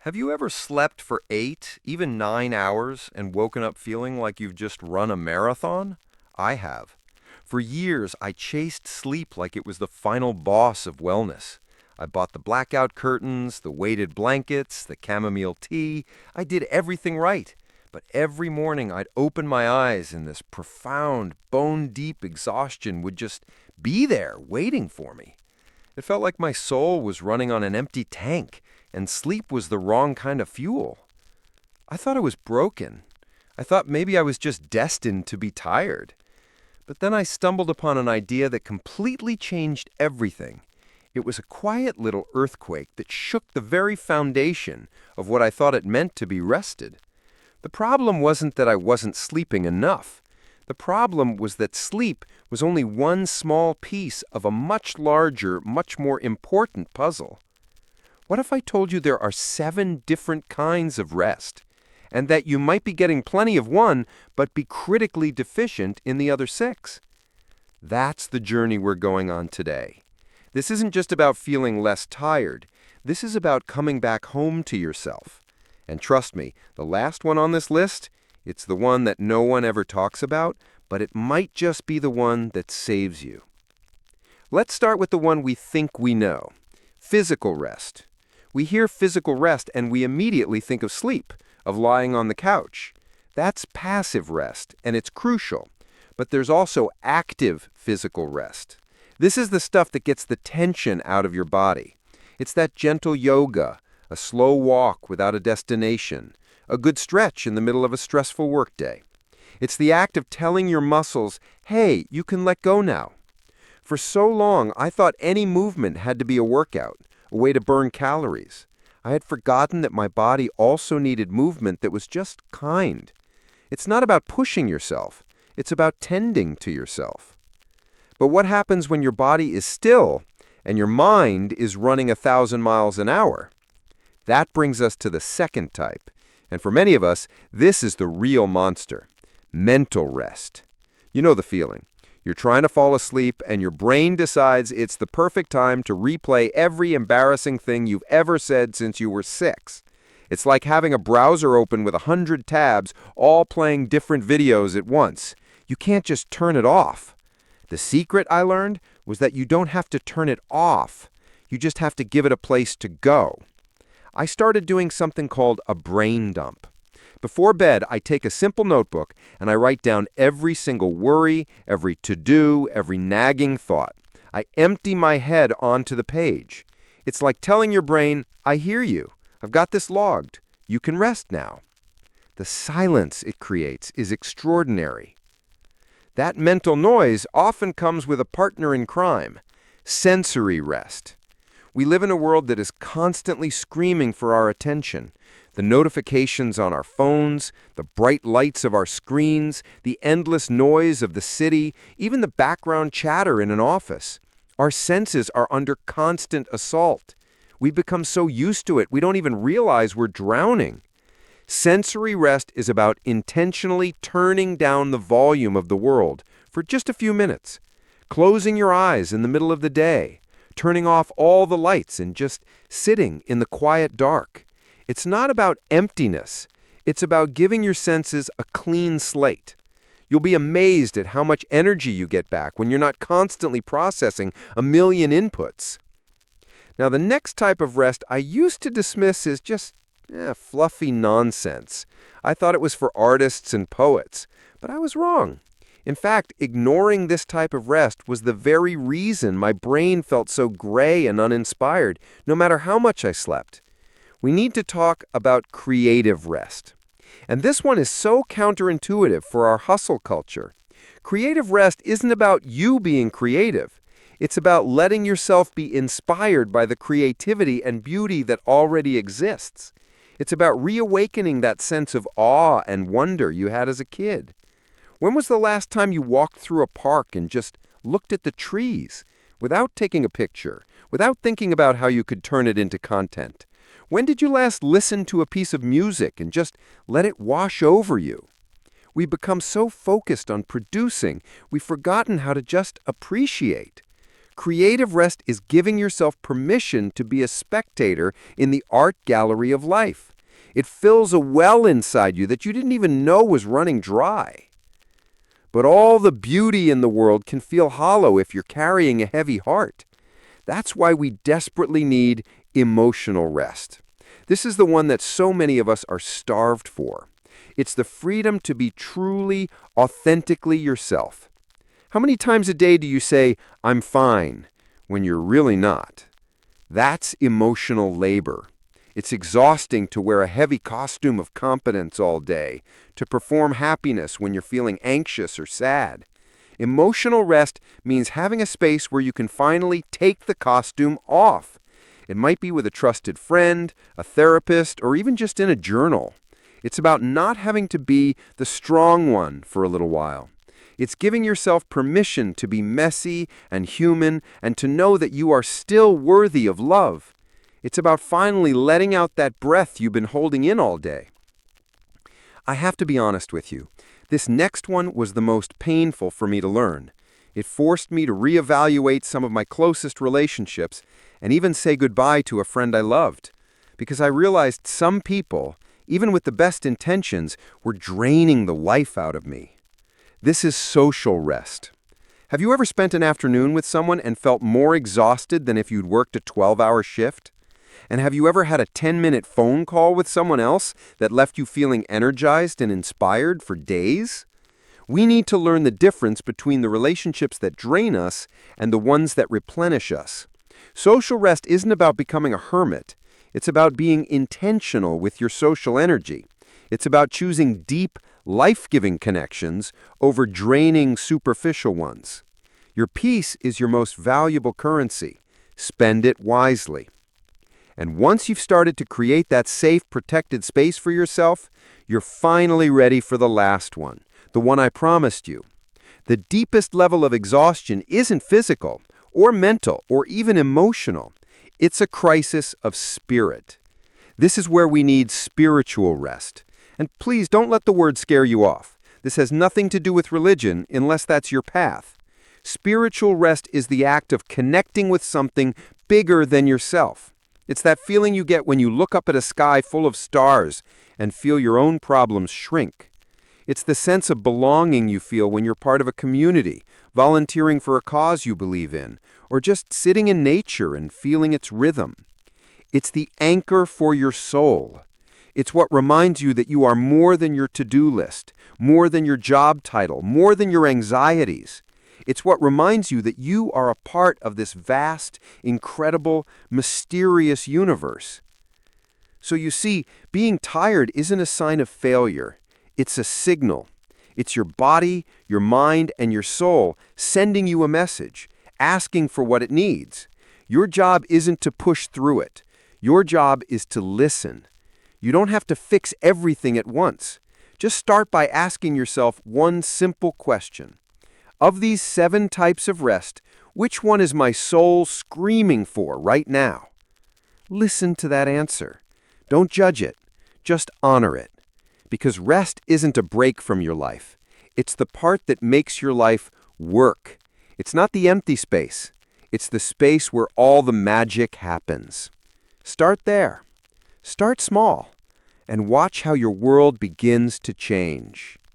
Have you ever slept for 8, even 9 hours and woken up feeling like you've just run a marathon? I have. For years, I chased sleep like it was the final boss of wellness. I bought the blackout curtains, the weighted blankets, the chamomile tea. I did everything right. But every morning, I'd open my eyes and this profound, bone-deep exhaustion would just be there waiting for me. It felt like my soul was running on an empty tank, and sleep was the wrong kind of fuel. I thought I was broken. I thought maybe I was just destined to be tired. But then I stumbled upon an idea that completely changed everything. It was a quiet little earthquake that shook the very foundation of what I thought it meant to be rested. The problem wasn't that I wasn't sleeping enough. The problem was that sleep was only one small piece of a much larger, much more important puzzle. What if I told you there are 7 different kinds of rest, and that you might be getting plenty of one, but be critically deficient in the other 6? That's the journey we're going on today. This isn't just about feeling less tired. This is about coming back home to yourself. And trust me, the last one on this list, it's the one that no one ever talks about, but it might just be the one that saves you. Let's start with the one we think we know: physical rest. We hear physical rest and we immediately think of sleep, of lying on the couch. That's passive rest, and it's crucial. But there's also active physical rest. This is the stuff that gets the tension out of your body. It's that gentle yoga, a slow walk without a destination, a good stretch in the middle of a stressful workday. It's the act of telling your muscles, hey, you can let go now. For so long, I thought any movement had to be a workout, a way to burn calories. I had forgotten that my body also needed movement that was just kind. It's not about pushing yourself. It's about tending to yourself. But what happens when your body is still and your mind is running 1,000 miles an hour? That brings us to the second type. And for many of us, this is the real monster: mental rest. You know the feeling. You're trying to fall asleep, and your brain decides it's the perfect time to replay every embarrassing thing you've ever said since you were 6. It's like having a browser open with 100 tabs, all playing different videos at once. You can't just turn it off. The secret, I learned, was that you don't have to turn it off. You just have to give it a place to go. I started doing something called a brain dump. Before bed, I take a simple notebook and I write down every single worry, every to-do, every nagging thought. I empty my head onto the page. It's like telling your brain, I hear you. I've got this logged. You can rest now. The silence it creates is extraordinary. That mental noise often comes with a partner in crime: sensory rest. We live in a world that is constantly screaming for our attention. The notifications on our phones, the bright lights of our screens, the endless noise of the city, even the background chatter in an office. Our senses are under constant assault. We've become so used to it, we don't even realize we're drowning. Sensory rest is about intentionally turning down the volume of the world for just a few minutes, closing your eyes in the middle of the day, turning off all the lights and just sitting in the quiet dark. It's not about emptiness. It's about giving your senses a clean slate. You'll be amazed at how much energy you get back when you're not constantly processing a million inputs. Now, the next type of rest I used to dismiss as just fluffy nonsense. I thought it was for artists and poets, but I was wrong. In fact, ignoring this type of rest was the very reason my brain felt so gray and uninspired, no matter how much I slept. We need to talk about creative rest. And this one is so counterintuitive for our hustle culture. Creative rest isn't about you being creative. It's about letting yourself be inspired by the creativity and beauty that already exists. It's about reawakening that sense of awe and wonder you had as a kid. When was the last time you walked through a park and just looked at the trees without taking a picture, without thinking about how you could turn it into content? When did you last listen to a piece of music and just let it wash over you? We've become so focused on producing, we've forgotten how to just appreciate. Creative rest is giving yourself permission to be a spectator in the art gallery of life. It fills a well inside you that you didn't even know was running dry. But all the beauty in the world can feel hollow if you're carrying a heavy heart. That's why we desperately need emotional rest. This is the one that so many of us are starved for. It's the freedom to be truly, authentically yourself. How many times a day do you say, "I'm fine," when you're really not? That's emotional labor. It's exhausting to wear a heavy costume of competence all day, to perform happiness when you're feeling anxious or sad. Emotional rest means having a space where you can finally take the costume off. It might be with a trusted friend, a therapist, or even just in a journal. It's about not having to be the strong one for a little while. It's giving yourself permission to be messy and human and to know that you are still worthy of love. It's about finally letting out that breath you've been holding in all day. I have to be honest with you. This next one was the most painful for me to learn. It forced me to reevaluate some of my closest relationships and even say goodbye to a friend I loved, because I realized some people, even with the best intentions, were draining the life out of me. This is social rest. Have you ever spent an afternoon with someone and felt more exhausted than if you'd worked a 12-hour shift? And have you ever had a 10-minute phone call with someone else that left you feeling energized and inspired for days? We need to learn the difference between the relationships that drain us and the ones that replenish us. Social rest isn't about becoming a hermit. It's about being intentional with your social energy. It's about choosing deep, life-giving connections over draining, superficial ones. Your peace is your most valuable currency. Spend it wisely. And once you've started to create that safe, protected space for yourself, you're finally ready for the last one, the one I promised you. The deepest level of exhaustion isn't physical, or mental, or even emotional. It's a crisis of spirit. This is where we need spiritual rest. And please don't let the word scare you off. This has nothing to do with religion unless that's your path. Spiritual rest is the act of connecting with something bigger than yourself. It's that feeling you get when you look up at a sky full of stars and feel your own problems shrink. It's the sense of belonging you feel when you're part of a community, volunteering for a cause you believe in, or just sitting in nature and feeling its rhythm. It's the anchor for your soul. It's what reminds you that you are more than your to-do list, more than your job title, more than your anxieties. It's what reminds you that you are a part of this vast, incredible, mysterious universe. So you see, being tired isn't a sign of failure. It's a signal. It's your body, your mind, and your soul sending you a message, asking for what it needs. Your job isn't to push through it. Your job is to listen. You don't have to fix everything at once. Just start by asking yourself one simple question. Of these 7 types of rest, which one is my soul screaming for right now? Listen to that answer. Don't judge it. Just honor it. Because rest isn't a break from your life. It's the part that makes your life work. It's not the empty space. It's the space where all the magic happens. Start there. Start small. And watch how your world begins to change.